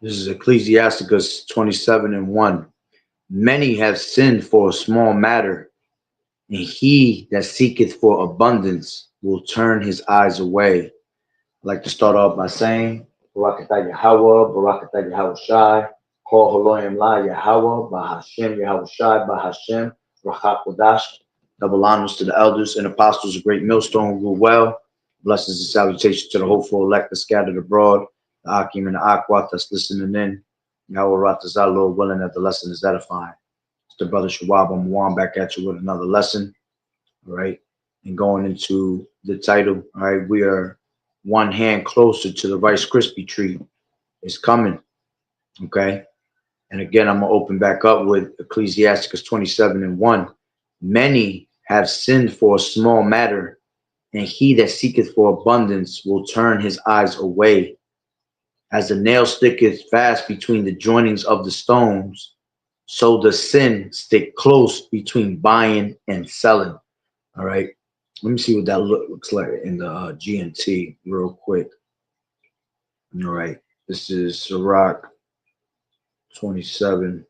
This is Ecclesiasticus 27:1. Many have sinned for a small matter, and he that seeketh for abundance will turn his eyes away. I'd like to start off by saying, Barakatah Yahweh, Barakatah Yahweh Shai, Kol Holoyim La Yahweh, Bahashem Yahweh Shai, Bahashem, Rachak Wadash. Double honors to the elders and apostles of Great Millstone who rule well. Blessings and salutations to the hopeful elect that scattered abroad, the Akim and the Akwat that's listening in. Yahweh Ratazah, Lord willing that the lesson is edifying. It's the brother Shawab Amwan back at you with another lesson. All right. And going into the title, all right, we are one hand closer to the Rice Krispy treat. It's coming. Okay. And again, I'm gonna open back up with Ecclesiasticus 27:1. Many have sinned for a small matter, and he that seeketh for abundance will turn his eyes away. As the nail sticketh fast between the joinings of the stones, so the sin stick close between buying and selling. All right. Let me see what that looks like in the GNT real quick. All right. This is Sirach 27.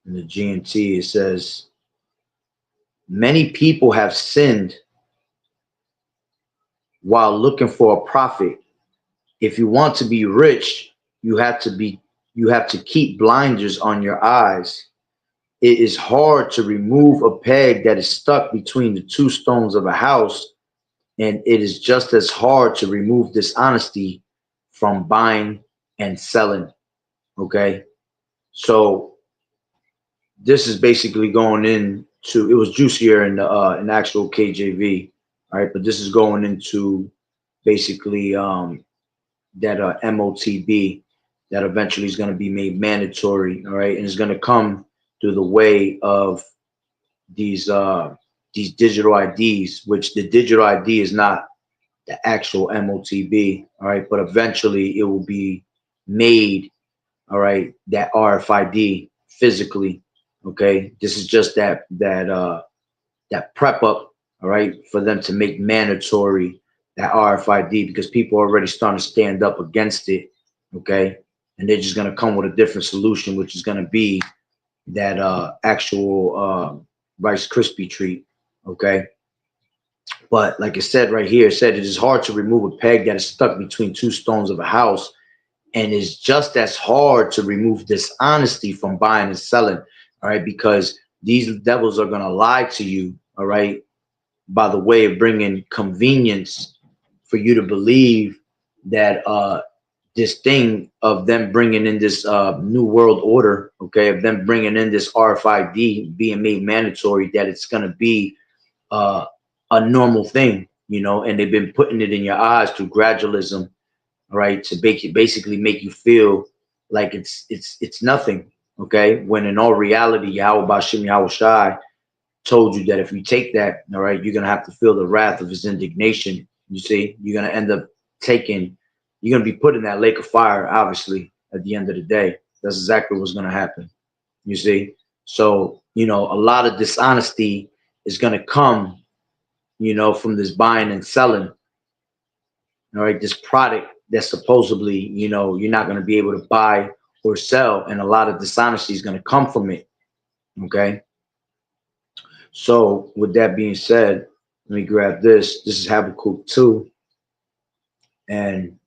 In the GNT, it says, many people have sinned while looking for a profit. If you want to be rich, you have to keep blinders on your eyes. It is hard to remove a peg that is stuck between the two stones of a house, and it is just as hard to remove dishonesty from buying and selling. Okay, so this is basically going into, it was juicier in actual KJV, all right, but this is going into basically that MOTB that eventually is going to be made mandatory, all right, and it's going to come through the way of these digital IDs, which the digital ID is not the actual MOTB, all right, but eventually it will be made, all right, that RFID physically. Okay, this is just that prep up, all right, for them to make mandatory that RFID, because people are already starting to stand up against it. Okay, and they're just going to come with a different solution, which is going to be that actual Rice Krispie treat. Okay, but like it said right here, it said it is hard to remove a peg that is stuck between two stones of a house, and it's just as hard to remove dishonesty from buying and selling. All right, because these devils are going to lie to you, all right, by the way of bringing convenience for you to believe that this thing of them bringing in this new world order, okay, of them bringing in this RFID being made mandatory, that it's going to be a normal thing, you know, and they've been putting it in your eyes through gradualism, right, to basically make you feel like it's nothing, okay, when in all reality, Yahweh Bashim Yahweh Shai told you that if you take that, all right, you're gonna have to feel the wrath of his indignation. You see, you're gonna end up you're gonna be put in that lake of fire, obviously, at the end of the day. That's exactly what's gonna happen. You see? So, you know, a lot of dishonesty is gonna come, you know, from this buying and selling. All right, this product that supposedly, you know, you're not gonna be able to buy or sell, and a lot of dishonesty is gonna come from it. Okay. So with that being said, let me grab this. This is Habakkuk 2. And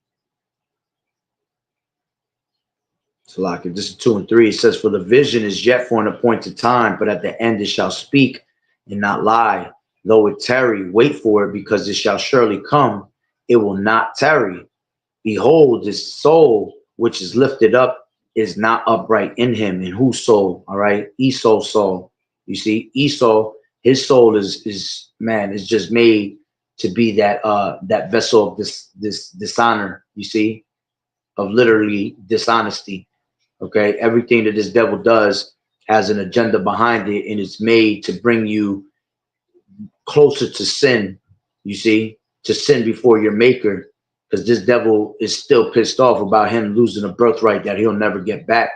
so like this is 2 and 3. It says, for the vision is yet for an appointed time, but at the end it shall speak and not lie. Though it tarry, wait for it, because it shall surely come. It will not tarry. Behold, this soul which is lifted up is not upright in him. And whose soul? All right. Esau's soul. You see, Esau, his soul is man, is just made to be that vessel of this dishonor, you see, of literally dishonesty. Okay. Everything that this devil does has an agenda behind it, and it's made to bring you closer to sin, you see, to sin before your maker, because this devil is still pissed off about him losing a birthright that he'll never get back.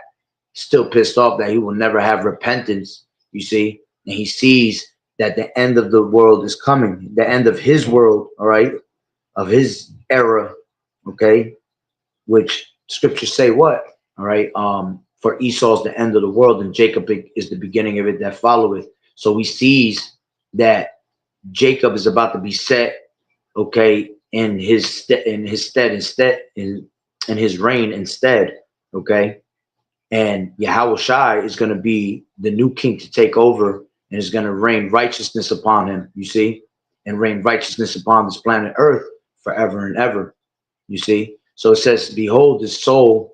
Still pissed off that he will never have repentance, you see, and he sees that the end of the world is coming, the end of his world, all right, of his era, okay, which scriptures say what? All right. For Esau's the end of the world, and Jacob is the beginning of it that followeth. So we sees that Jacob is about to be set, okay, in his reign instead, okay. And Yahweh Shai is going to be the new king to take over, and is going to rain righteousness upon him, you see, and rain righteousness upon this planet Earth forever and ever, you see. So it says, behold, his soul,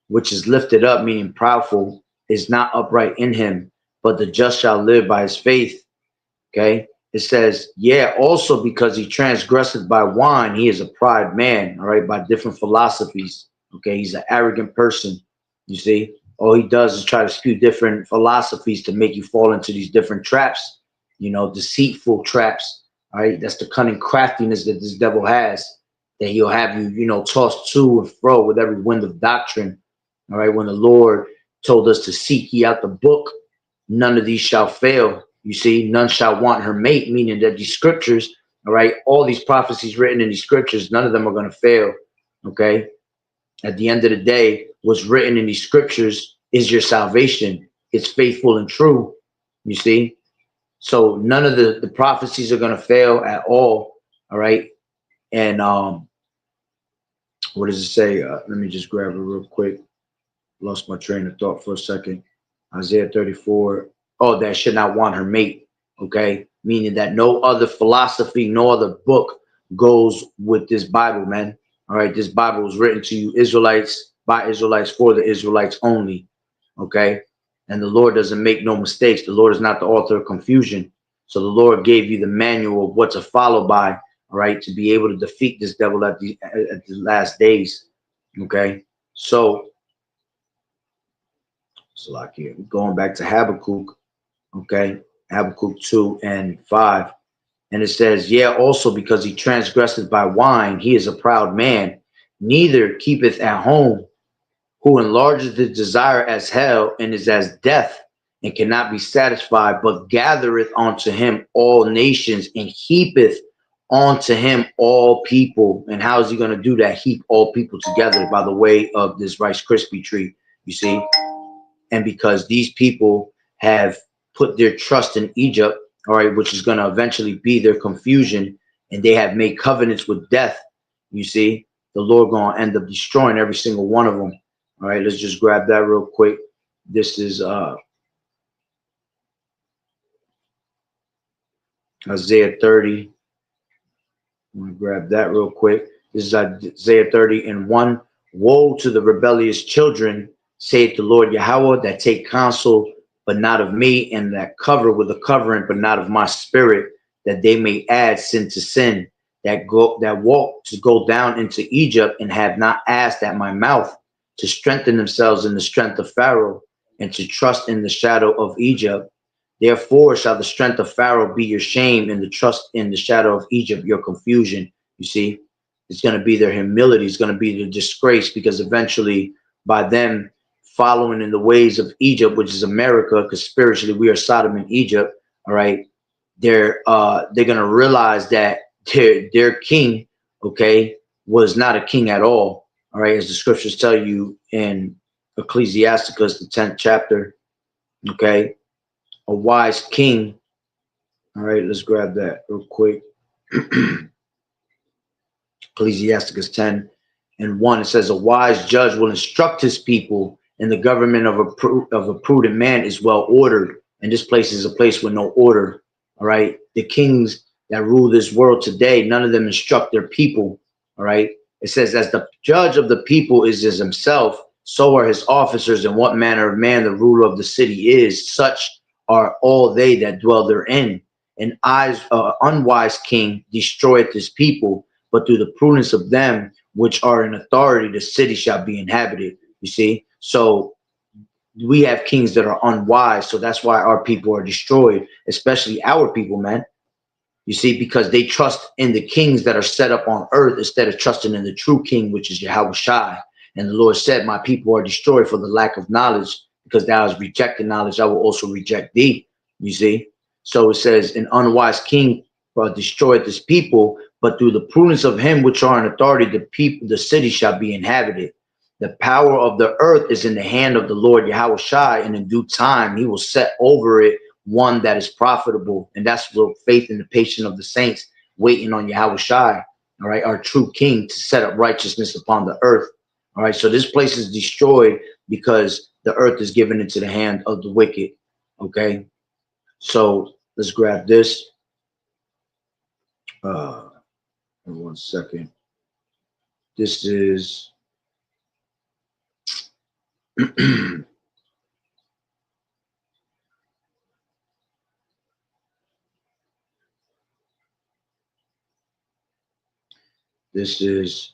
which is lifted up, meaning proudful, is not upright in him, but the just shall live by his faith. Okay. It says, yeah, also because he transgresseth by wine, he is a pride man, all right, by different philosophies. Okay. He's an arrogant person. You see, all he does is try to spew different philosophies to make you fall into these different traps, you know, deceitful traps. All right. That's the cunning craftiness that this devil has, that he'll have you, you know, tossed to and fro with every wind of doctrine. All right. When the Lord told us to seek ye out the book, none of these shall fail. You see, none shall want her mate, meaning that these scriptures, all right, all these prophecies written in these scriptures, none of them are going to fail. Okay. At the end of the day, what's written in these scriptures is your salvation. It's faithful and true. You see, so none of the prophecies are going to fail at all. All right. And what does it say? Let me just grab it real quick. Lost my train of thought for a second. Isaiah 34. Oh, that should not want her mate. Okay. Meaning that no other philosophy, no other book goes with this Bible, man. All right. This Bible was written to you Israelites, by Israelites, for the Israelites only. Okay. And the Lord doesn't make no mistakes. The Lord is not the author of confusion. So the Lord gave you the manual of what to follow by, all right, to be able to defeat this devil at the last days. Okay. So like here, going back to Habakkuk, okay, Habakkuk 2 and 5. And it says, yeah, also because he transgresseth by wine, he is a proud man, neither keepeth at home, who enlarges the desire as hell, and is as death, and cannot be satisfied, but gathereth unto him all nations, and heapeth unto him all people. And how is he going to do that? Heap all people together by the way of this Rice Krispy treat, you see. And because these people have put their trust in Egypt, all right, which is going to eventually be their confusion, and they have made covenants with death, you see, the Lord going to end up destroying every single one of them. All right, let's just grab that real quick. This is Isaiah 30. I'm going to grab that real quick. This is Isaiah 30 and 1. Woe to the rebellious children, saith the Lord Yahweh, that take counsel, but not of me, and that cover with a covering, but not of my spirit, that they may add sin to sin, that walk to go down into Egypt, and have not asked at my mouth, to strengthen themselves in the strength of Pharaoh, and to trust in the shadow of Egypt. Therefore shall the strength of Pharaoh be your shame, and the trust in the shadow of Egypt your confusion. You see, it's going to be their humility. It's going to be their disgrace, because eventually, by them following in the ways of Egypt, which is America, because spiritually we are Sodom and Egypt, all right, they're going to realize that their king, okay, was not a king at all. All right, as the scriptures tell you in Ecclesiasticus, the 10th chapter, okay, a wise king. All right, let's grab that real quick. Ecclesiasticus 10 and 1, it says, a wise judge will instruct his people, and the government of a prudent man is well ordered. And this place is a place with no order. All right, the kings that rule this world today, none of them instruct their people. All right, it says, as the judge of the people is himself, so are his officers, and what manner of man the ruler of the city is, such are all they that dwell therein. An unwise king destroyeth his people, but through the prudence of them which are in authority, the city shall be inhabited. You see, so we have kings that are unwise, so that's why our people are destroyed, especially our people, man. You see, because they trust in the kings that are set up on earth instead of trusting in the true king, which is Yahweh Shai. And the Lord said, my people are destroyed for the lack of knowledge, because thou hast rejected knowledge, I will also reject thee. You see, so it says, an unwise king destroyeth his people, but through the prudence of him which are in authority, the city shall be inhabited. The power of the earth is in the hand of the Lord Yahweh Shai, and in due time he will set over it one that is profitable. And that's the faith and the patience of the saints waiting on Yahweh Shai, all right, our true king, to set up righteousness upon the earth. All right, so this place is destroyed because the earth is given into the hand of the wicked. Okay, so let's grab this. 1 second. This is this is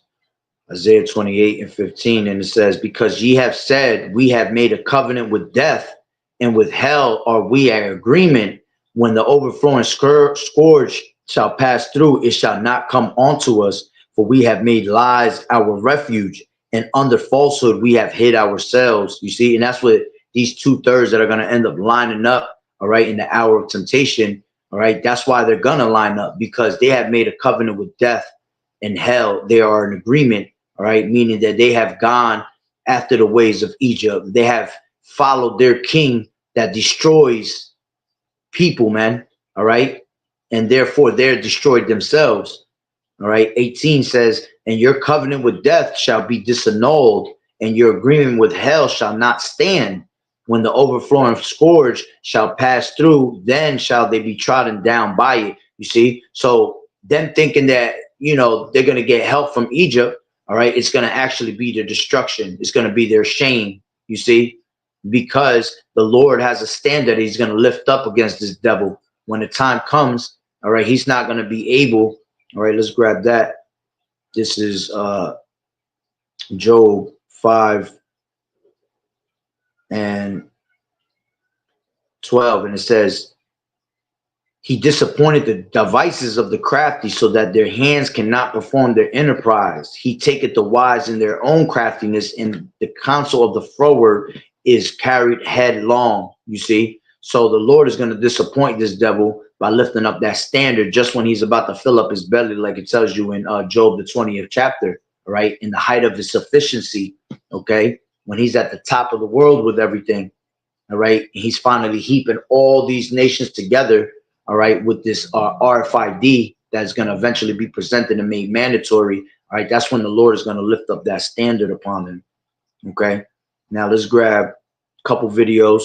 Isaiah 28:15, and it says, because ye have said, we have made a covenant with death, and with hell are we at agreement. When the overflowing scourge shall pass through, it shall not come onto us, for we have made lies our refuge, and under falsehood we have hid ourselves. You see, and that's what these 2/3 that are going to end up lining up, all right, in the hour of temptation, all right, that's why they're going to line up, because they have made a covenant with death and hell. They are in agreement, all right, meaning that they have gone after the ways of Egypt. They have followed their king that destroys people, man, all right, and therefore they're destroyed themselves. All right, 18 says, and your covenant with death shall be disannulled, and your agreement with hell shall not stand. When the overflowing scourge shall pass through, then shall they be trodden down by it. You see, so them thinking that, you know, they're going to get help from Egypt, all right, it's going to actually be their destruction. It's going to be their shame, you see, because the Lord has a standard he's going to lift up against this devil. When the time comes, all right, he's not going to be able. All right, let's grab that. This is Job 5 and 12, and it says, he disappointed the devices of the crafty, so that their hands cannot perform their enterprise. He taketh the wise in their own craftiness, and the counsel of the froward is carried headlong. You see, so the Lord is going to disappoint this devil by lifting up that standard just when he's about to fill up his belly, like it tells you in Job, the 20th chapter, right? In the height of his sufficiency, okay? When he's at the top of the world with everything, all right? He's finally heaping all these nations together, all right, with this RFID that's going to eventually be presented and made mandatory, all right? That's when the Lord is going to lift up that standard upon him, okay? Now let's grab a couple videos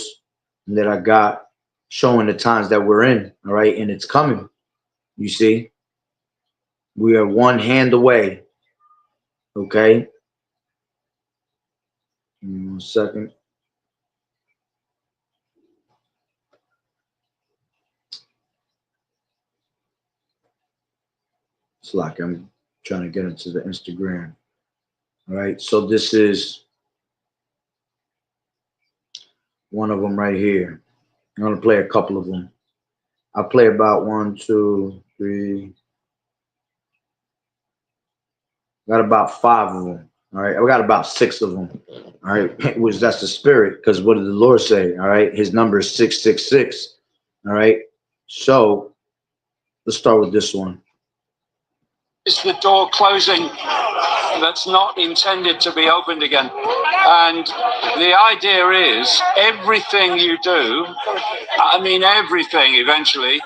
that I got showing the times that we're in, all right? And it's coming. You see, we are one hand away, okay? Give me 1 second. It's like I'm trying to get into the Instagram. All right, so this is one of them right here. I'm gonna play a couple of them. I'll play about 1, 2, 3. Got about 5 of them. All right, I got about 6 of them. All right, which that's the spirit, because what did the Lord say? All right, his number is 666. All right, so let's start with this one. It's the door closing that's not intended to be opened again. And the idea is everything you do, I mean everything eventually,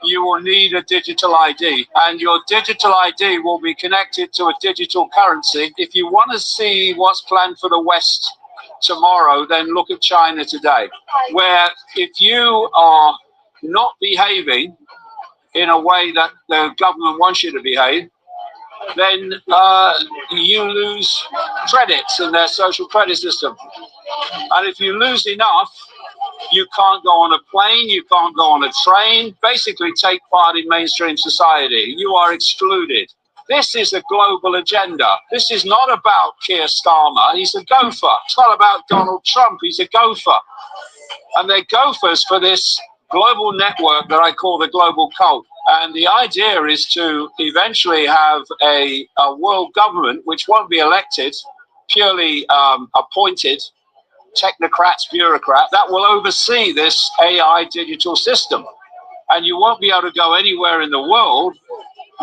you will need a digital ID, and your digital ID will be connected to a digital currency. If you want to see what's planned for the West tomorrow, then look at China today, where if you are not behaving in a way that the government wants you to behave, then you lose credits in their social credit system. And if you lose enough, you can't go on a plane, you can't go on a train, basically take part in mainstream society. You are excluded. This is a global agenda. This is not about Keir Starmer. He's a gopher. It's not about Donald Trump. He's a gopher. And they're gophers for this global network that I call the global cult. And the idea is to eventually have a world government which won't be elected, purely appointed technocrats, bureaucrat, that will oversee this AI digital system. and you won't be able to go anywhere in the world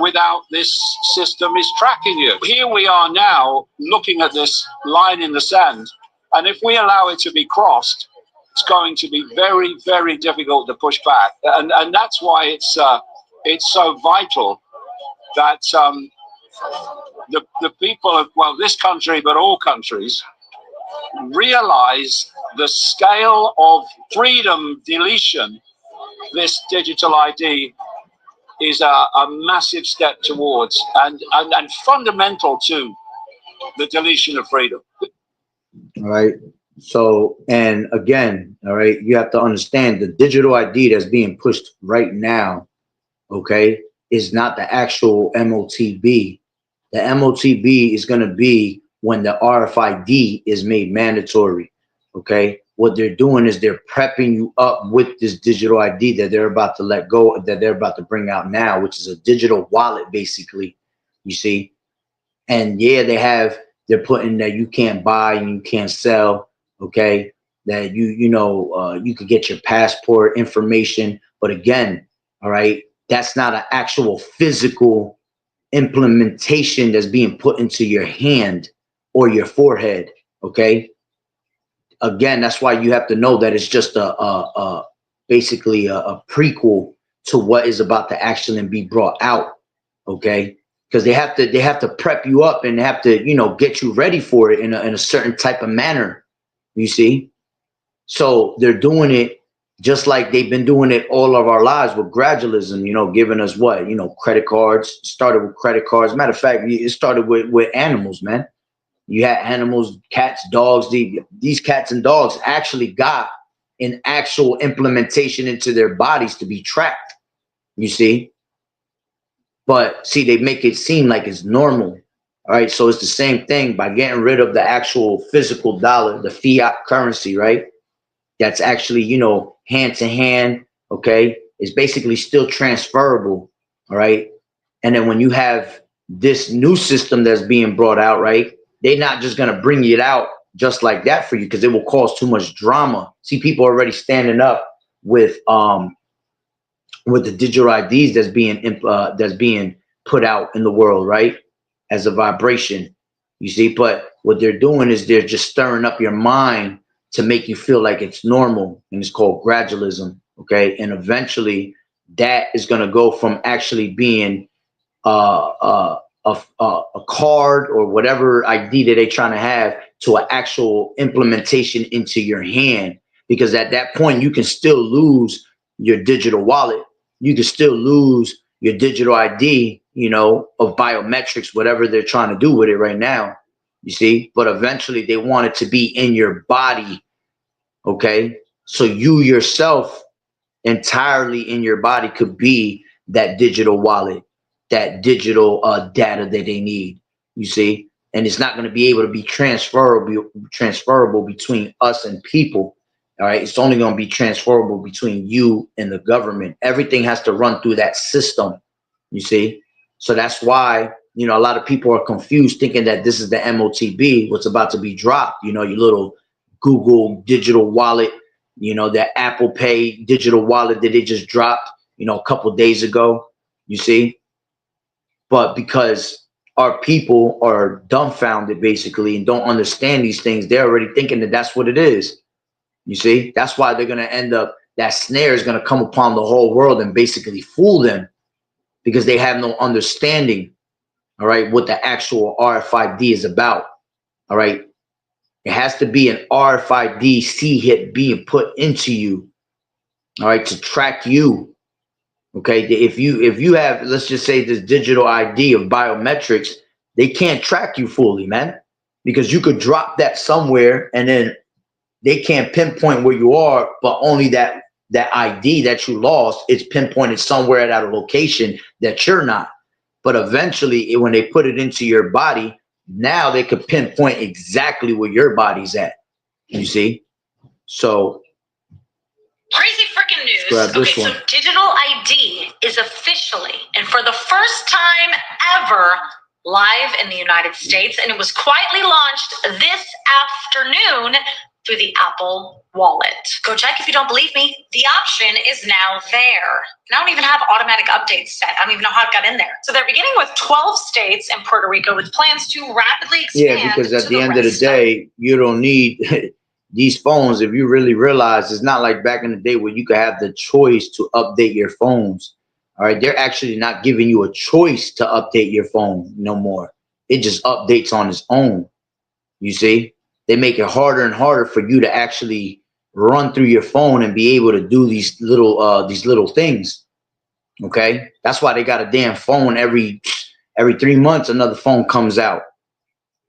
without this system is tracking you. Here we are now looking at this line in the sand, and if we allow it to be crossed, it's going to be very, very difficult to push back. And that's why it's so vital that the people of, well, this country, but all countries, realize the scale of freedom deletion this digital ID is a massive step towards, and fundamental to the deletion of freedom. All right. So, and again, all right, you have to understand the digital ID that's being pushed right now, okay, is not the actual MOTB. The MOTB is going to be when the RFID is made mandatory, okay? What they're doing is they're prepping you up with this digital ID that they're about to let go, that they're about to bring out now, which is a digital wallet, basically, you see? And yeah, they're putting that you can't buy and you can't sell, okay? That you could get your passport information, but again, all right, that's not an actual physical implementation that's being put into your hand or your forehead, okay? Again, that's why you have to know that it's just basically a prequel to what is about to actually be brought out, okay? Because they have to prep you up and they have to get you ready for it in a certain type of manner, you see. So they're doing it just like they've been doing it all of our lives with gradualism, giving us what, credit cards. Started with credit cards. Matter of fact, it started with animals, man. You had animals, cats, dogs. These cats and dogs actually got an actual implementation into their bodies to be tracked, you see. But see, they make it seem like it's normal. All right. So it's the same thing by getting rid of the actual physical dollar, the fiat currency, right? That's actually, hand to hand. Okay. It's basically still transferable. All right. And then when you have this new system that's being brought out, right? They're not just going to bring it out just like that for you because it will cause too much drama. See, people already standing up with the digital IDs that's being put out in the world, right? As a vibration, you see. But what they're doing is they're just stirring up your mind to make you feel like it's normal, and it's called gradualism, okay? And eventually, that is going to go from actually being a card or whatever ID that they're trying to have to an actual implementation into your hand. Because at that point, you can still lose your digital wallet. You can still lose your digital ID, of biometrics, whatever they're trying to do with it right now, you see. But eventually they want it to be in your body, okay? So you yourself entirely in your body could be that digital wallet, that digital data that they need, you see. And it's not going to be able to be transferable between us and people. All right. It's only going to be transferable between you and the government. Everything has to run through that system, you see. So that's why, a lot of people are confused thinking that this is the MOTB, what's about to be dropped, your little Google digital wallet, that Apple Pay digital wallet that they just dropped, a couple days ago, you see. But because our people are dumbfounded basically and don't understand these things, they're already thinking that that's what it is. You see, that's why they're going to end up, that snare is going to come upon the whole world and basically fool them because they have no understanding, all right, what the actual RFID is about, all right. It has to be an RFID C hit being put into you, all right, to track you. Okay, if you have, let's just say, this digital ID of biometrics, they can't track you fully, man, because you could drop that somewhere and then they can't pinpoint where you are, but only that ID that you lost is pinpointed somewhere at a location that you're not. But eventually, when they put it into your body, now they could pinpoint exactly where your body's at. You see? So crazy freaking news. Okay, so digital ID is officially, and for the first time ever, live in the United States, and it was quietly launched this afternoon through the Apple Wallet. Go check if you don't believe me. The option is now there. And I don't even have automatic updates set. I don't even know how it got in there. So they're beginning with 12 states and Puerto Rico with plans to rapidly expand. Yeah, because at the end of the day, you don't need these phones. If you really realize, it's not like back in the day where you could have the choice to update your phones. All right, they're actually not giving you a choice to update your phone no more. It just updates on its own. You see, they make it harder and harder for you to actually run through your phone and be able to do these little things. Okay, that's why they got a damn phone every 3 months. Another phone comes out.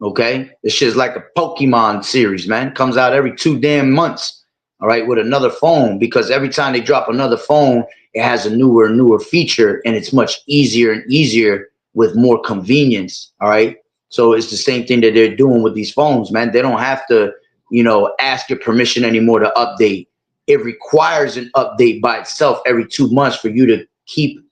Okay, this shit's like a Pokemon series, man. Comes out every 2 damn months. All right, with another phone, because every time they drop another phone, it has a newer feature, and it's much easier and easier with more convenience. All right. So it's the same thing that they're doing with these phones, man. They don't have to, ask your permission anymore to update. It requires an update by itself every 2 months for you to keep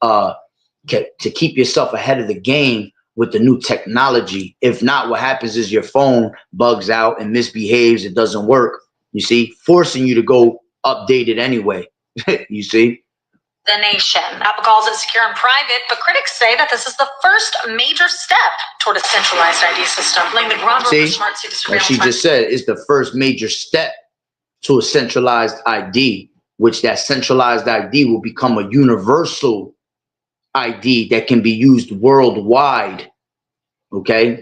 yourself ahead of the game with the new technology. If not, what happens is your phone bugs out and misbehaves. It doesn't work. You see, forcing you to go update it anyway. You see. The nation. Apple calls it secure and private, but critics say that this is the first major step toward a centralized ID system. Laying the groundwork for smart city surveillance. She just said it's the first major step to a centralized ID, which that centralized ID will become a universal ID that can be used worldwide. Okay,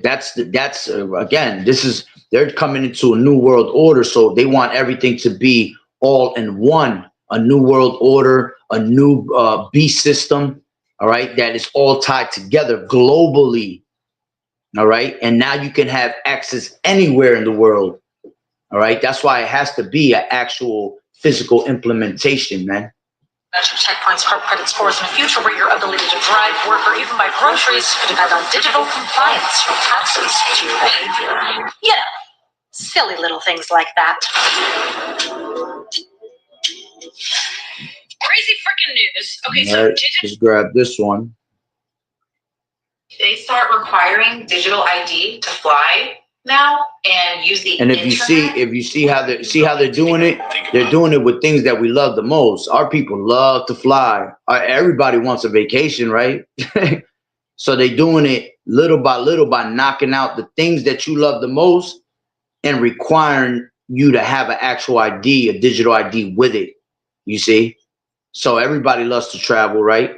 again, they're coming into a new world order, so they want everything to be all in one. A new world order, a new beast system, all right, that is all tied together globally, all right? And now you can have access anywhere in the world, all right? That's why it has to be an actual physical implementation, man. Checkpoints, credit scores in the future where your ability to drive, work, or even buy groceries could depend on digital compliance from taxes to your behavior. Silly little things like that. Crazy freaking news. Okay, so just grab this one. They start requiring digital ID to fly now and use the internet. If you see how they're doing it, they're doing it with things that we love the most. Our people love to fly. Everybody wants a vacation, right? So they're doing it little by little by knocking out the things that you love the most and requiring you to have an actual ID, a digital ID with it. You see? So everybody loves to travel, right?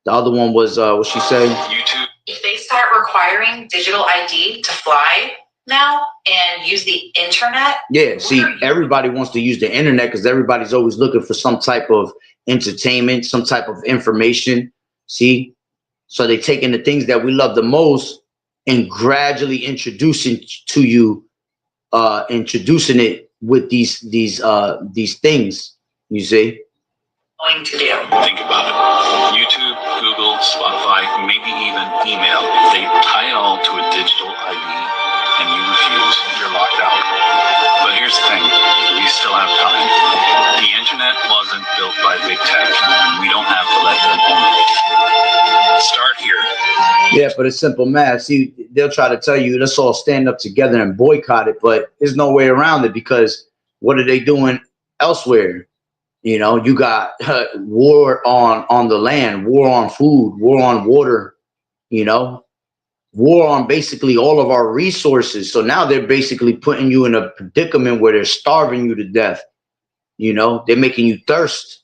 The other one was what she said. YouTube. If they start requiring digital ID to fly now and use the internet. Yeah, see, everybody wants to use the internet because everybody's always looking for some type of entertainment, some type of information. See? So they're taking the things that we love the most and gradually introducing it with these things, you see? Going to do. Think about it. YouTube, Google, Spotify, maybe even email. They tie it all to a digital ID and you refuse, you're locked out. But here's the thing, we still have time. The internet wasn't built by big tech, and we don't have to let them own it. Start here. Yeah, but it's simple math. See, they'll try to tell you, let's all stand up together and boycott it, but there's no way around it because what are they doing elsewhere? You know, you got war on the land, war on food, war on water, war on basically all of our resources. So now they're basically putting you in a predicament where they're starving you to death. They're making you thirst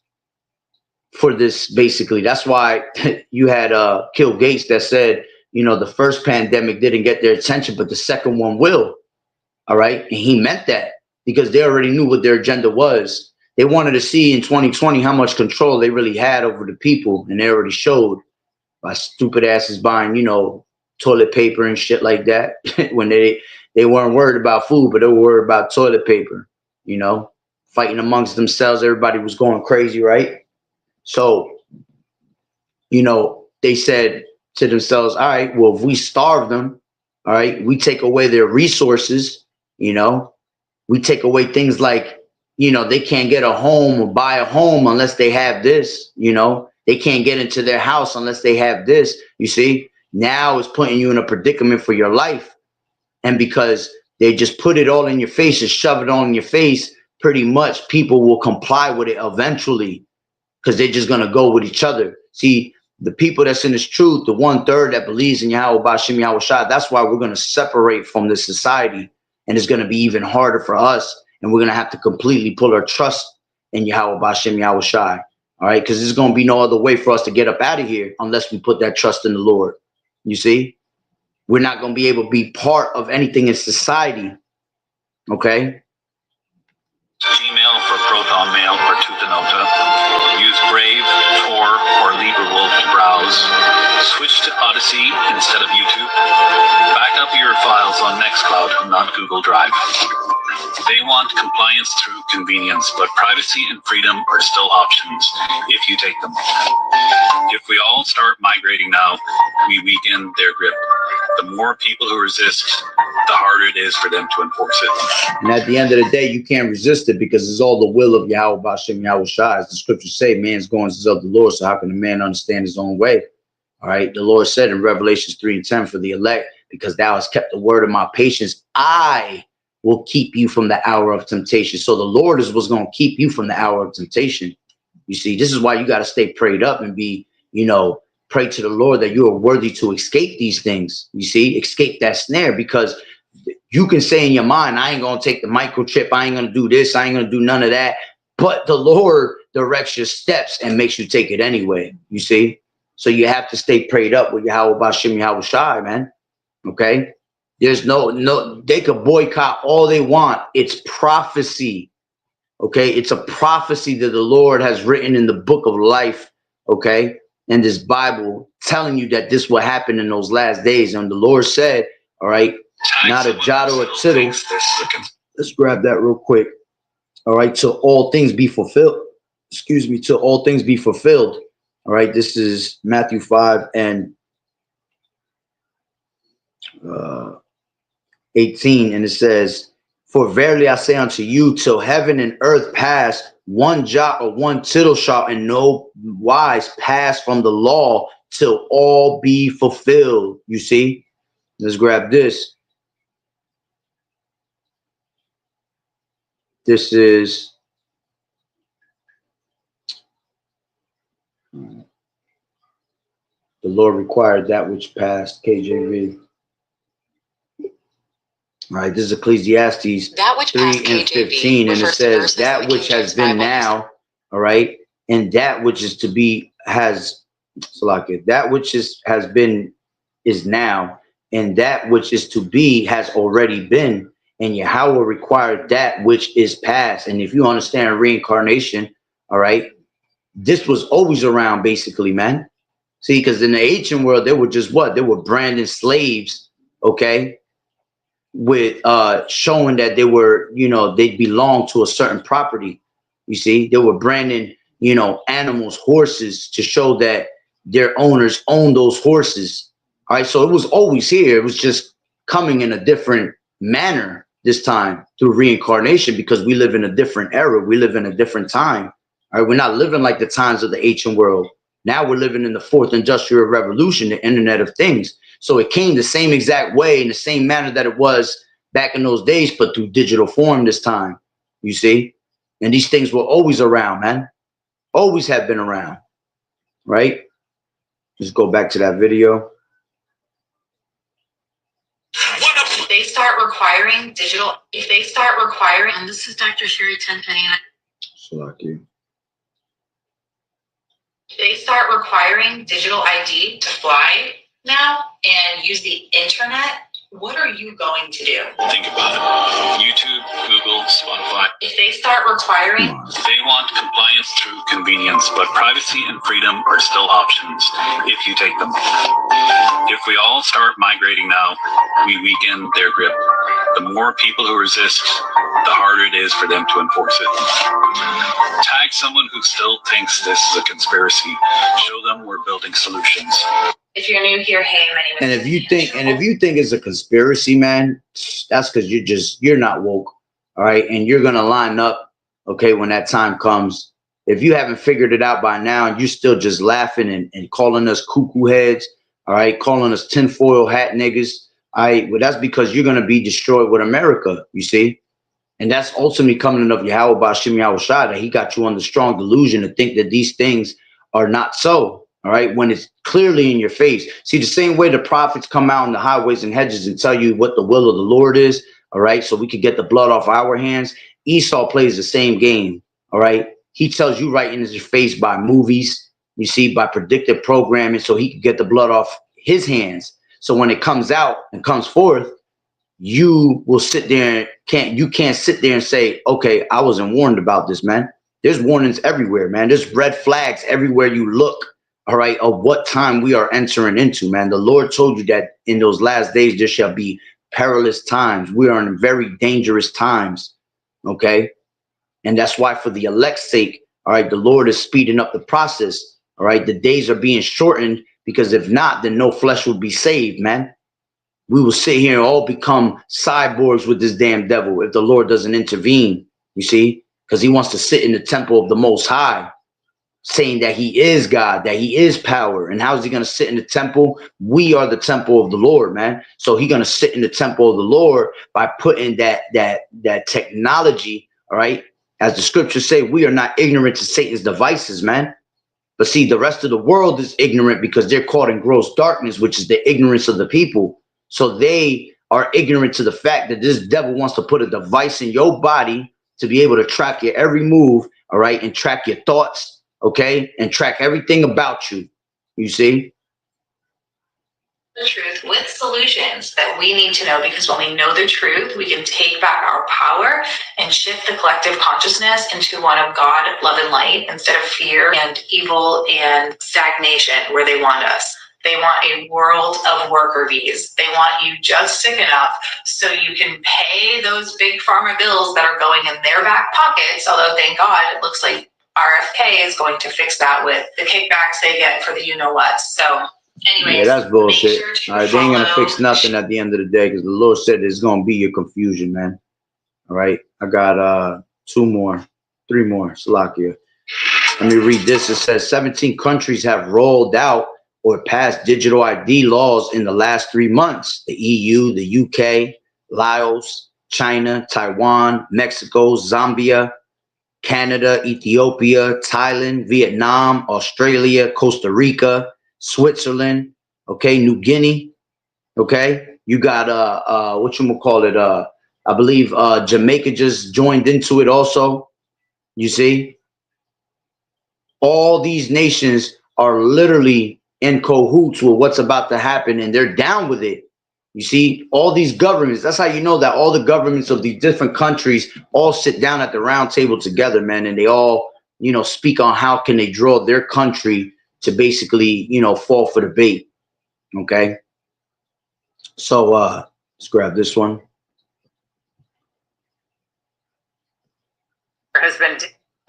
for this, basically. That's why you had Bill Gates that said, the first pandemic didn't get their attention, but the second one will. All right. And he meant that because they already knew what their agenda was. They wanted to see in 2020 how much control they really had over the people. And they already showed by stupid asses buying, toilet paper and shit like that when they weren't worried about food, but they were worried about toilet paper, fighting amongst themselves. Everybody was going crazy, right? So, they said to themselves, all right, well, if we starve them, all right, we take away their resources, we take away things like, they can't get a home or buy a home unless they have this, they can't get into their house unless they have this. You see, now it's putting you in a predicament for your life. And because they just put it all in your face and shove it all in your face, pretty much people will comply with it eventually because they're just going to go with each other. See, the people that's in this truth, the 1/3 that believes in Yahweh Bashim Yahweh Shai, that's why we're going to separate from this society. And it's going to be even harder for us. And we're going to have to completely pull our trust in Yahweh Bashim Yahweh Shai. All right, because there's going to be no other way for us to get up out of here unless we put that trust in the Lord. You see? We're not going to be able to be part of anything in society. Okay? Gmail for Proton Mail or Tutanota. Use Brave, Tor, or LibreWolf to browse. Switch to Odyssey instead of YouTube. Back up your files on Nextcloud, not Google Drive. They want compliance through convenience, but privacy and freedom are still options if you take them. If we all start migrating now, we weaken their grip. The more people who resist, the harder it is for them to enforce it. And at the end of the day, you can't resist it because it's all the will of Yahweh Bashim Yahweh Shai. As the scriptures say, man's going is of the Lord, so how can a man understand his own way? All right, the Lord said in Revelations 3:10 for the elect, because thou hast kept the word of my patience, I will keep you from the hour of temptation. So the Lord is what's going to keep you from the hour of temptation. You see, this is why you got to stay prayed up and be, pray to the Lord that you are worthy to escape these things. You see, escape that snare, because you can say in your mind, I ain't going to take the microchip. I ain't going to do this. I ain't going to do none of that. But the Lord directs your steps and makes you take it anyway. You see, so you have to stay prayed up with Yahweh Bashim Yahweh Shai, man. Okay. There's no, they could boycott all they want. It's prophecy. Okay. It's a prophecy that the Lord has written in the book of life. Okay. And this Bible telling you that this will happen in those last days. And the Lord said, all right, not a jot or a tittle. Let's grab that real quick. All right. Till all things be fulfilled. Excuse me. Till all things be fulfilled. All right. This is Matthew 5 and 18, and it says, for verily I say unto you, till heaven and earth pass, one jot or one tittle shall in no wise pass from the law till all be fulfilled. You see, let's grab this. This is the Lord required that which passed, KJV. All right, this is Ecclesiastes 3:15, and it says that which has been now, all right, and that which is to be has, that which has been is now, and that which is to be has already been, and Yahweh required that which is past. And if you understand reincarnation, all right, this was always around, basically, man. See, because in the ancient world, they were just what? They were branding slaves, okay, with showing that they were, they belonged to a certain property. You see, they were branding, animals, horses, to show that their owners own those horses. All right, so it was always here. It was just coming in a different manner this time through reincarnation, because we live in a different era. We live in a different time. All right, we're not living like the times of the ancient world. Now we're living in the fourth industrial revolution, the Internet of Things. So it came the same exact way, in the same manner that it was back in those days, but through digital form this time, you see? And these things were always around, man. Always have been around, right? Just go back to that video. If they start requiring digital, and this is Dr. Sherry Tenpenny. If they start requiring digital ID to fly now and use the internet, what are you going to do? Think about it. YouTube, Google, Spotify. If they start requiring, they want compliance through convenience, but privacy and freedom are still options if you take them. If we all start migrating now, we weaken their grip. The more people who resist, the harder it is for them to enforce it. Tag someone who still thinks this is a conspiracy. Show them we're building solutions. If you're new here, hey, my name is. And if you think it's a conspiracy, man, that's because you're not woke. All right. And you're going to line up. Okay. When that time comes, if you haven't figured it out by now and you're still just laughing and calling us cuckoo heads. All right. Calling us tinfoil hat niggas. Well, that's because you're going to be destroyed with America, you see. And that's ultimately coming of Yahweh Bashim Yahushua, that he got you under strong delusion to think that these things are not so. All right. When it's clearly in your face. See, the same way the prophets come out in the highways and hedges and tell you what the will of the Lord is. All right. So we could get the blood off our hands. Esau plays the same game. All right. He tells you right in his face by movies, you see, by predictive programming, so he can get the blood off his hands. So when it comes out and comes forth, you will sit there and can't sit there and say, okay, I wasn't warned about this, man. There's warnings everywhere, man. There's red flags everywhere you look, all right, of what time we are entering into, man. The Lord told you that in those last days there shall be perilous times. We are in very dangerous times, okay? And that's why for the elect's sake, all right, the Lord is speeding up the process, all right? The days are being shortened, because if not, then no flesh will be saved, man. We will sit here and all become cyborgs with this damn devil if the Lord doesn't intervene, you see, because he wants to sit in the temple of the Most High, saying that he is God, that he is power. And how is he going to sit in the temple? We are the temple of the Lord, man. So he's going to sit in the temple of the Lord by putting that technology, all right? As the scriptures say, we are not ignorant to Satan's devices, man. But see, the rest of the world is ignorant because they're caught in gross darkness, which is the ignorance of the people. So they are ignorant to the fact that this devil wants to put a device in your body to be able to track your every move, all right, and track your thoughts, okay, and track everything about you, you see? The truth with solutions that we need to know, because when we know the truth, we can take back our power and shift the collective consciousness into one of God, love, and light instead of fear and evil and stagnation where they want us. They want a world of worker bees. They want you just sick enough so you can pay those big pharma bills that are going in their back pockets. Although, thank God, it looks like RFK is going to fix that with the kickbacks they get for the you-know-what. So, anyways, yeah, that's bullshit. Sure all right, they ain't going to fix nothing at the end of the day because the Lord said it's going to be your confusion, man. All right, I got 3 more, Salakia. Let me read this. It says 17 countries have rolled out or passed digital ID laws in the last 3 months. The EU, the UK, Laos, China, Taiwan, Mexico, Zambia, Canada, Ethiopia, Thailand, Vietnam, Australia, Costa Rica, Switzerland, okay, New Guinea, okay. You got I believe Jamaica just joined into it also. You see, all these nations are literally in cahoots with what's about to happen, and they're down with it. You see, all these governments, that's how you know that all the governments of these different countries all sit down at the round table together, man, and they all, you know, speak on how can they draw their country to basically, you know, fall for the bait. Okay. So let's grab this one. Has been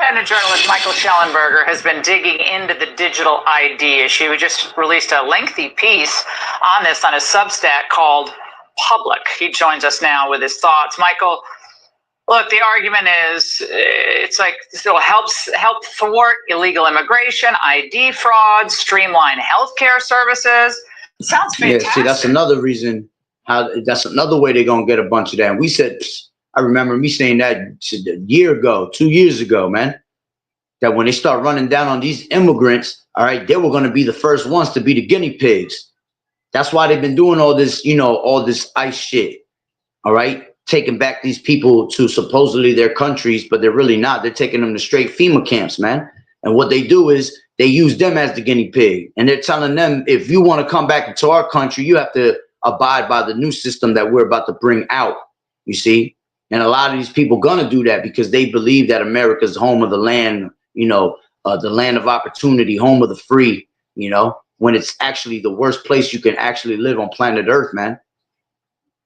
independent journalist Michael Schellenberger has been digging into the digital ID issue. He just released a lengthy piece on this on his Substack called Public. He joins us now with his thoughts. Michael, look, the argument is it's like it'll help thwart illegal immigration, ID fraud, streamline healthcare services. It sounds fantastic. Yeah, see, that's another reason that's another way they're gonna get a bunch of that. And we said, I remember me saying that a year ago, 2 years ago, man, that when they start running down on these immigrants, all right, they were going to be the first ones to be the guinea pigs. That's why they've been doing all this, you know, all this ICE shit, all right, taking back these people to supposedly their countries, but they're really not. They're taking them to straight FEMA camps, man. And what they do is they use them as the guinea pig. And they're telling them, if you want to come back into our country, you have to abide by the new system that we're about to bring out, you see. And a lot of these people gonna do that because they believe that America's home of the land, you know, the land of opportunity, home of the free, you know, when it's actually the worst place you can actually live on planet Earth, man.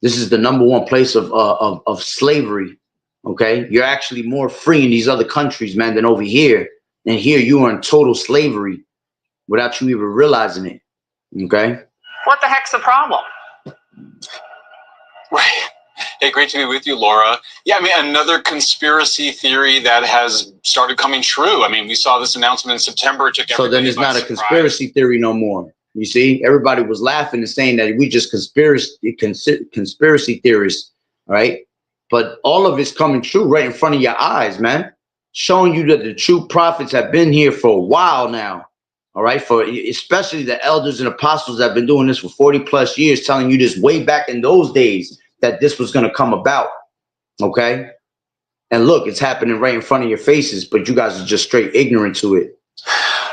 This is the #1 place of slavery, okay? You're actually more free in these other countries, man, than over here. And here you are in total slavery without you even realizing it, okay? What the heck's the problem? Right. Hey, great to be with you, Laura. Yeah, I mean, another conspiracy theory that has started coming true. I mean, we saw this announcement in September. So then it's not a conspiracy theory no more. You see, everybody was laughing and saying that we just conspiracy theorists, right? But all of it's coming true right in front of your eyes, man. Showing you that the true prophets have been here for a while now. All right, for especially the elders and apostles that have been doing this for 40 plus years, telling you this way back in those days that this was going to come about. Okay. And look, it's happening right in front of your faces, but you guys are just straight ignorant to it.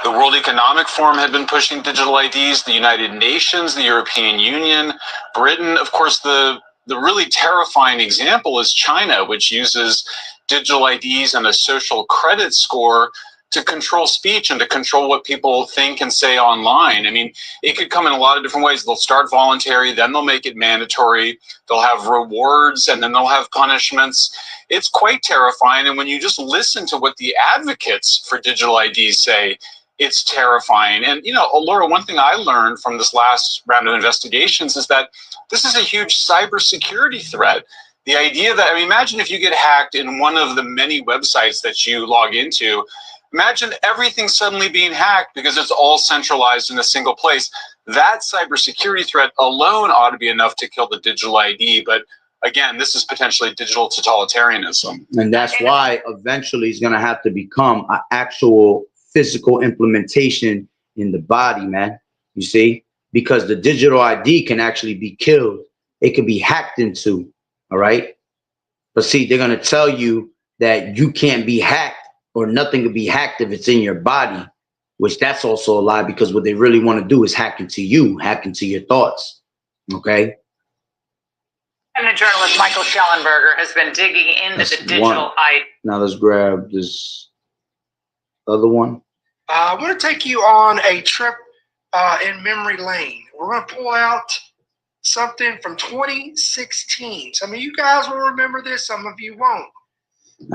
The World Economic Forum had been pushing digital IDs, the United Nations, the European Union, Britain. Of course, the really terrifying example is China, which uses digital IDs and a social credit score to control speech and to control what people think and say online. I mean, it could come in a lot of different ways. They'll start voluntary, then they'll make it mandatory. They'll have rewards, and then they'll have punishments. It's quite terrifying. And when you just listen to what the advocates for digital IDs say, it's terrifying. And, you know, Laura, one thing I learned from this last round of investigations is that this is a huge cybersecurity threat. The idea that, I mean, imagine if you get hacked in one of the many websites that you log into. Imagine everything suddenly being hacked because it's all centralized in a single place. That cybersecurity threat alone ought to be enough to kill the digital ID. But again, this is potentially digital totalitarianism. And that's why eventually it's going to have to become an actual physical implementation in the body, man. You see, because the digital ID can actually be killed. It can be hacked into. All right. But see, they're going to tell you that you can't be hacked, or nothing can be hacked if it's in your body, which that's also a lie, because what they really want to do is hack into you, hack into your thoughts. Okay. And the journalist Michael Schellenberger has been digging into the digital ID. Now let's grab this other one. I want to take you on a trip in memory lane. We're going to pull out something from 2016. Some of you guys will remember this, some of you won't.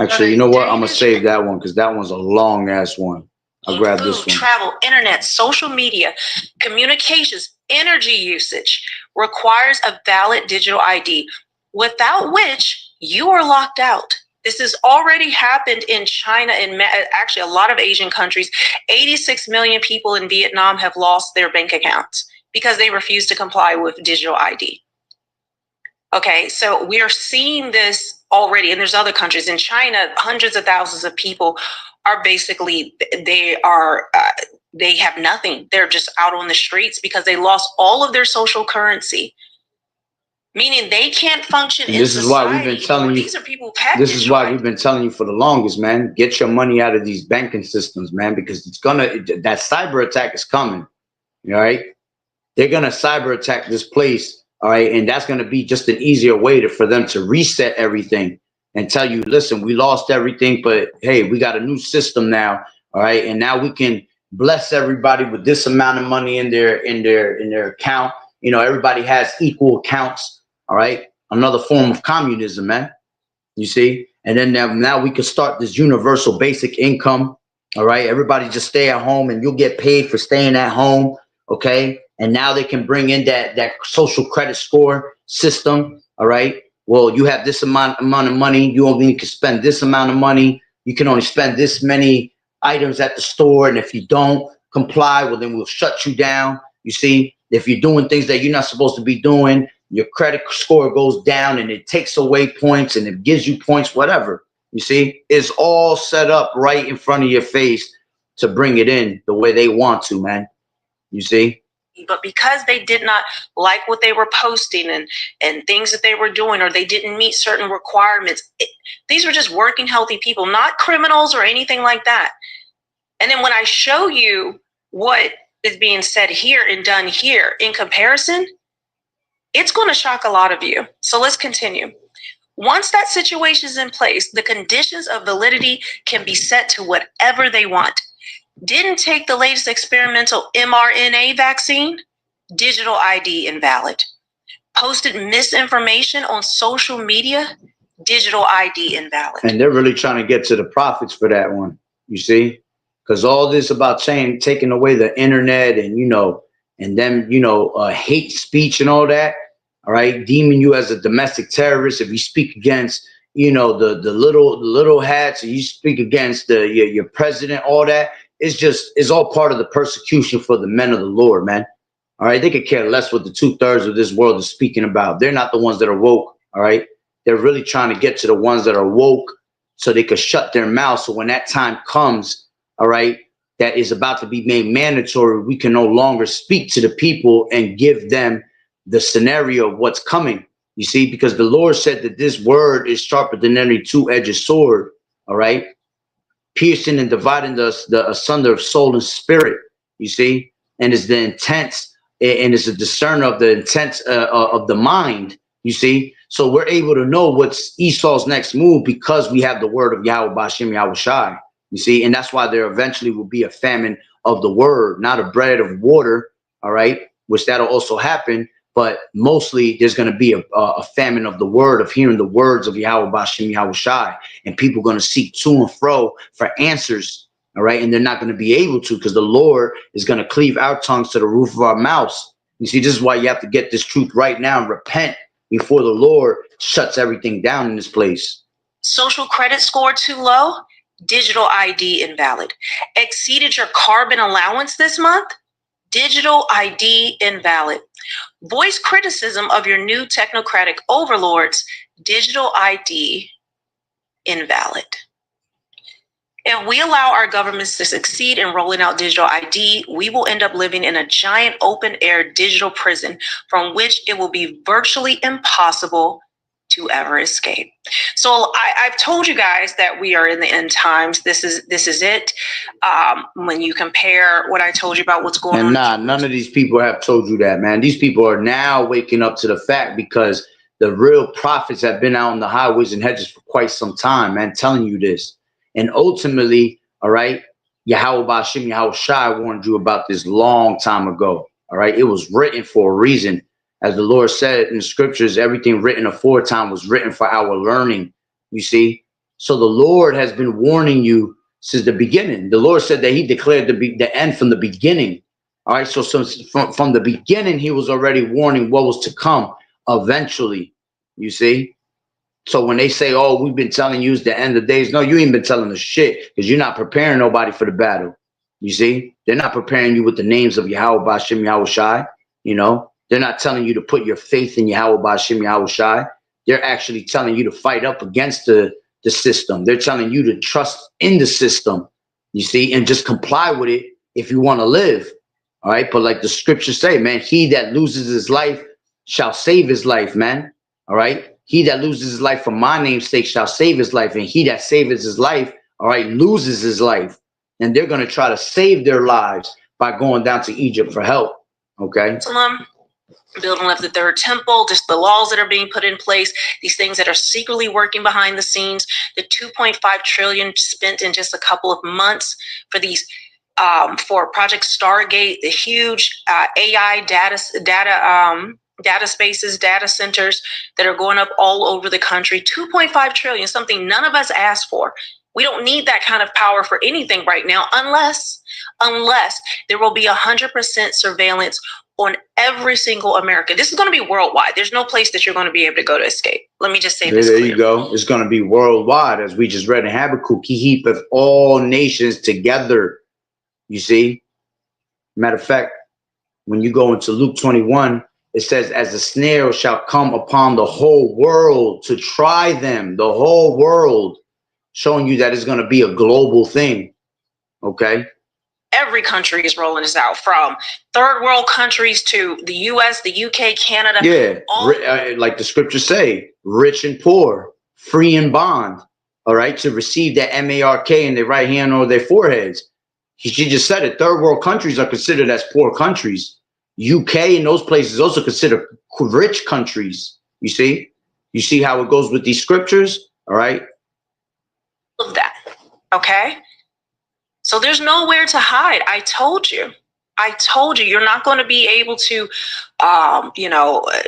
Actually, you know what? I'm going to save that one because that one's a long ass one. I'll grab this one. Travel, internet, social media, communications, energy usage requires a valid digital ID, without which you are locked out. This has already happened in China and actually a lot of Asian countries. 86 million people in Vietnam have lost their bank accounts because they refuse to comply with digital ID. Okay, so we are seeing this already, and there's other countries. In China, hundreds of thousands of people are basically, they have nothing. They're just out on the streets because they lost all of their social currency, meaning they can't function in society. This is why we've been telling you. These are people who have this is why we've been telling you for the longest, man. Get your money out of these banking systems, man, because it's that cyber attack is coming. All right, they're gonna cyber attack this place. All right, and that's going to be just an easier way for them to reset everything and tell you, listen, we lost everything, but hey, we got a new system now. All right, and now we can bless everybody with this amount of money in their account. You know, everybody has equal accounts. All right, another form of communism, man. You see, and then now we can start this universal basic income. All right, everybody just stay at home, and you'll get paid for staying at home. Okay. And now they can bring in that social credit score system. All right. Well, you have this amount of money. You only can spend this amount of money. You can only spend this many items at the store. And if you don't comply, well, then we'll shut you down. You see, if you're doing things that you're not supposed to be doing, your credit score goes down and it takes away points and it gives you points, whatever. You see, it's all set up right in front of your face to bring it in the way they want to, man. You see? But because they did not like what they were posting and things that they were doing, or they didn't meet certain requirements, these were just working, healthy people, not criminals or anything like that. And then when I show you what is being said here and done here in comparison, it's going to shock a lot of you. So let's continue. Once that situation is in place, the conditions of validity can be set to whatever they want. Didn't take the latest experimental mRNA vaccine, digital ID invalid. Posted misinformation on social media, digital ID invalid. And they're really trying to get to the profits for that one, you see? Because all this about taking away the internet and, and then, hate speech and all that, all right, deeming you as a domestic terrorist if you speak against, the little hats, or you speak against your president, all that. It's all part of the persecution for the men of the Lord, man. All right, they could care less what the 2/3 of this world is speaking about. They're not the ones that are woke. All right, they're really trying to get to the ones that are woke so they could shut their mouth. So when that time comes, all right, that is about to be made mandatory, we can no longer speak to the people and give them the scenario of what's coming. You see, because the Lord said that this word is sharper than any two-edged sword. All right, piercing and dividing the asunder of soul and spirit. You see, and is the intents, and is a discerner of the intents of the mind. You see, so we're able to know what's Esau's next move because we have the word of Yahweh Bashim Yahweh Shai. You see, and that's why there eventually will be a famine of the word, not a bread of water. All right, which that'll also happen. But mostly there's going to be a famine of the word, of hearing the words of Yahweh Bashim Yahweh Shai. And people are going to seek to and fro for answers. All right. And they're not going to be able to, because the Lord is going to cleave our tongues to the roof of our mouths. You see, this is why you have to get this truth right now and repent before the Lord shuts everything down in this place. Social credit score too low? Digital ID invalid. Exceeded your carbon allowance this month? Digital ID invalid. Voice criticism of your new technocratic overlords? Digital ID invalid. If we allow our governments to succeed in rolling out digital ID, we will end up living in a giant open-air digital prison from which it will be virtually impossible to ever escape. So I've told you guys that we are in the end times. This is it. When you compare what I told you about what's going on. And none of these people have told you that, man. These people are now waking up to the fact, because the real prophets have been out on the highways and hedges for quite some time, man, telling you this. And ultimately, all right, Yahweh Bashim Yahweh Shai warned you about this long time ago. All right, it was written for a reason. As the Lord said in the scriptures, everything written aforetime was written for our learning. You see, so the Lord has been warning you since the beginning. The Lord said that he declared the end from the beginning. All right, so from the beginning, he was already warning what was to come eventually. You see, so when they say, oh, we've been telling you it's the end of days, no, you ain't been telling us shit, because you're not preparing nobody for the battle. You see, they're not preparing you with the names of Yahweh Bashim Yahweh Shai. You know, they're not telling you to put your faith in Yahweh Bashim Yahweh Shai. They're actually telling you to fight up against the system. They're telling you to trust in the system, you see, and just comply with it if you want to live. All right. But like the scriptures say, man, he that loses his life shall save his life, man. All right. He that loses his life for my name's sake shall save his life. And he that saves his life, all right, loses his life. And they're going to try to save their lives by going down to Egypt for help. Okay. Building of the third temple, just the laws that are being put in place, these things that are secretly working behind the scenes, the 2.5 trillion spent in just a couple of months for these for Project Stargate, the huge AI data spaces, data centers that are going up all over the country. 2.5 trillion, something none of us asked for. We don't need that kind of power for anything right now, unless there will be 100% surveillance on every single American. This is going to be worldwide. There's no place that you're going to be able to go to escape. Let me just say this. There you go. It's going to be worldwide, as we just read in Habakkuk. He heapeth all nations together. You see? Matter of fact, when you go into Luke 21, it says, as a snare shall come upon the whole world to try them, the whole world, showing you that it's going to be a global thing. Okay? Every country is rolling this out, from third world countries to the US, the UK, Canada. Yeah, like the scriptures say, rich and poor, free and bond, all right, to receive that MARK in their right hand or their foreheads. She just said it. Third world countries are considered as poor countries. UK and those places also considered rich countries. You see how it goes with these scriptures, all right? Of that, okay? So there's nowhere to hide. I told you, you're not going to be able to,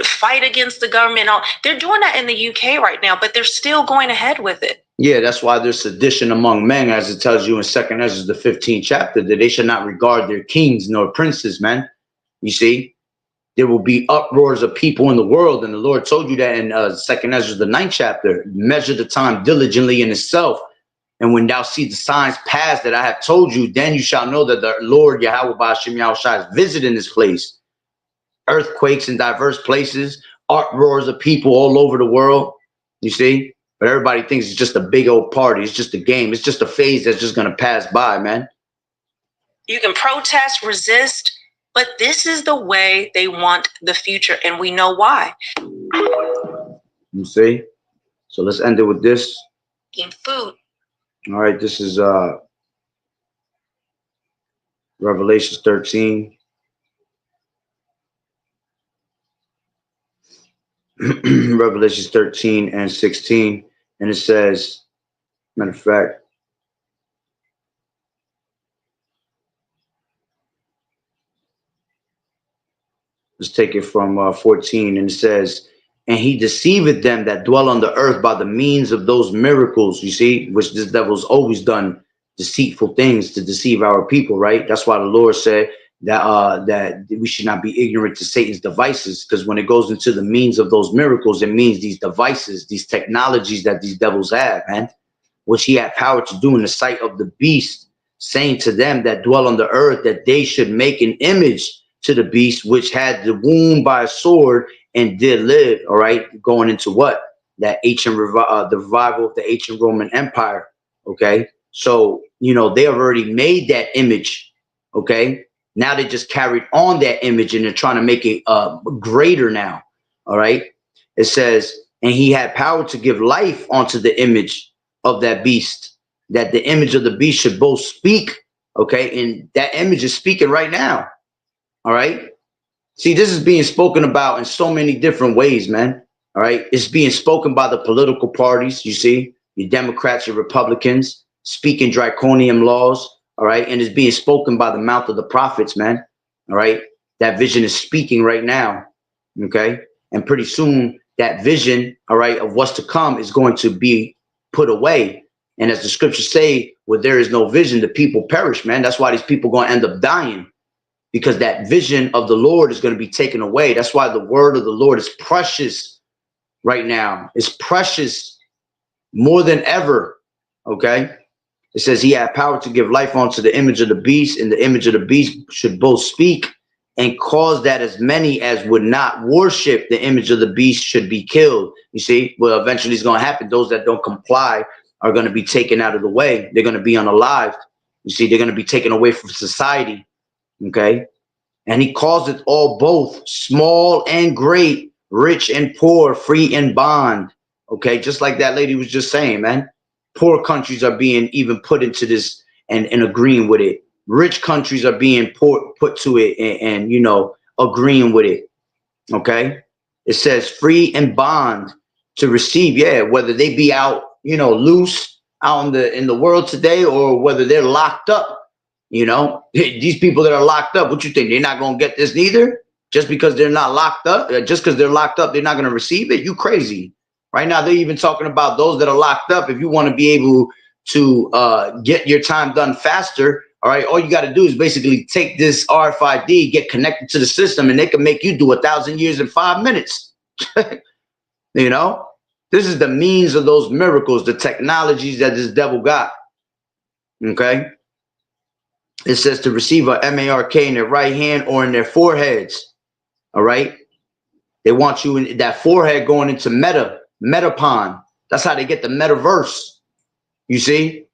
fight against the government. They're doing that in the UK right now, but they're still going ahead with it. Yeah, that's why there's sedition among men, as it tells you in 2nd Ezra, the 15th chapter, that they should not regard their kings nor princes, man. You see, there will be uproars of people in the world. And the Lord told you that in 2nd Ezra, the 9th chapter, measure the time diligently in itself. And when thou see the signs pass that I have told you, then you shall know that the Lord Yahweh Bashim Yahweh Shai is visiting this place. earthquakes in diverse places, uproars of people all over the world. You see? But everybody thinks it's just a big old party. It's just a game. It's just a phase that's just going to pass by, man. You can protest, resist, but this is the way they want the future, and we know why. You see? So let's end it with this. Eating food. All right, this is Revelation 13. Revelation 13 and 16. And it says, matter of fact, let's take it from 14. And it says, and he deceiveth them that dwell on the earth by the means of those miracles, you see, which this devil's always done deceitful things to deceive our people, right? That's why the Lord said that that we should not be ignorant to Satan's devices, because when it goes into the means of those miracles, it means these devices, these technologies that these devils have, man, which he had power to do in the sight of the beast, saying to them that dwell on the earth that they should make an image to the beast, which had the wound by a sword and did live. All right, going into what? That ancient the revival of the ancient Roman Empire. Okay, so you know they have already made that image. Okay, now they just carried on that image and they're trying to make it greater now. All right, it says, and he had power to give life onto the image of that beast, that the image of the beast should both speak. Okay, and that image is speaking right now. All right. See, this is being spoken about in so many different ways, man. All right. It's being spoken by the political parties. You see, your Democrats, your Republicans speaking draconian laws. All right. And it's being spoken by the mouth of the prophets, man. All right. That vision is speaking right now. Okay. And pretty soon that vision, all right, of what's to come is going to be put away. And as the scriptures say, where there is no vision, the people perish, man. That's why these people are going to end up dying. Because that vision of the Lord is going to be taken away. That's why the word of the Lord is precious right now. It's precious more than ever. Okay. It says he had power to give life onto the image of the beast, and the image of the beast should both speak and cause that as many as would not worship the image of the beast should be killed. You see, well, eventually it's going to happen. Those that don't comply are going to be taken out of the way. They're going to be unalived. You see, they're going to be taken away from society. Okay. And he calls it all both small and great, rich and poor, free and bond. Okay. Just like that lady was just saying, man, poor countries are being even put into this and agreeing with it. Rich countries are being put to it and, you know, agreeing with it. Okay. It says free and bond to receive. Yeah. Whether they be out, you know, loose out in the world today, or whether they're locked up. You know, these people that are locked up, what you think? They're not going to get this neither? Just because they're not locked up? Just because they're locked up, they're not going to receive it? You crazy. Right now, they're even talking about those that are locked up. If you want to be able to get your time done faster, all right, all you got to do is basically take this RFID, get connected to the system, and they can make you do 1,000 years in 5 minutes. You know, this is the means of those miracles, the technologies that this devil got. Okay. It says to receive a MARK in their right hand or in their foreheads. All right. They want you in that forehead going into Metapon. That's how they get the metaverse. You see,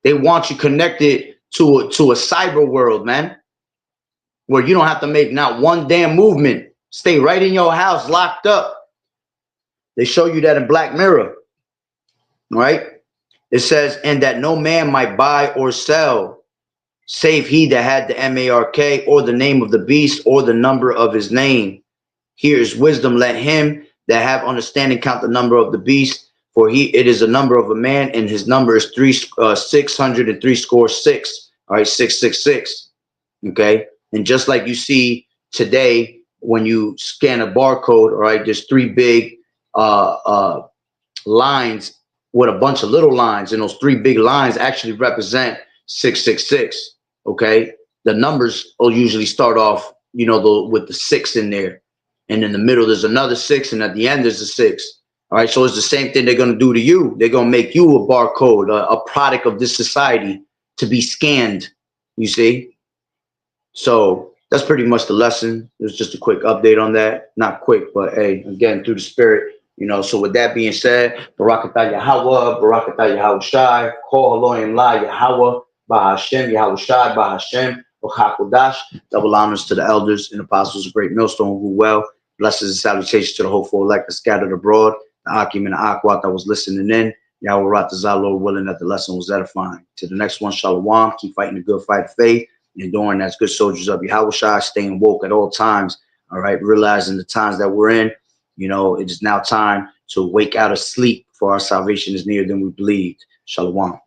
they want you connected to a cyber world, man, where you don't have to make not one damn movement. Stay right in your house, locked up. They show you that in Black Mirror. Right. It says, and that no man might buy or sell, save he that had the MARK or the name of the beast or the number of his name. Here is wisdom. Let him that have understanding count the number of the beast, for it is a number of a man, and his number is 603 All right, 666. Okay. And just like you see today, when you scan a barcode, all right, there's 3 big lines with a bunch of little lines, and those 3 big lines actually represent 666. Okay, the numbers will usually start off, you know, with the 6 in there, and in the middle there's another 6, and at the end there's a 6. All right, so it's the same thing they're going to do to you. They're going to make you a barcode, a product of this society to be scanned. You see, so that's pretty much the lesson. It was just a quick update on that. Not quick, but hey, again, through the spirit, you know. So with that being said, Barakatah Yahweh, Barakatah Yahweh Shai, Kol Haloim La Yahweh, Bahashem, Yahweh Shai, Bahashem, Bachakodash. Double honors to the elders and apostles of Great Millstone who well. Blessings and salutations to the hopeful elect that scattered abroad, the Akim and the Akwat that was listening in. Yahweh Ratazah, Lord willing that the lesson was edifying. To the next one, Shalom. Keep fighting the good fight of faith. Enduring as good soldiers of Yahweh Shai, staying woke at all times. All right, realizing the times that we're in, you know, it is now time to wake out of sleep, for our salvation is nearer than we believed. Shalom.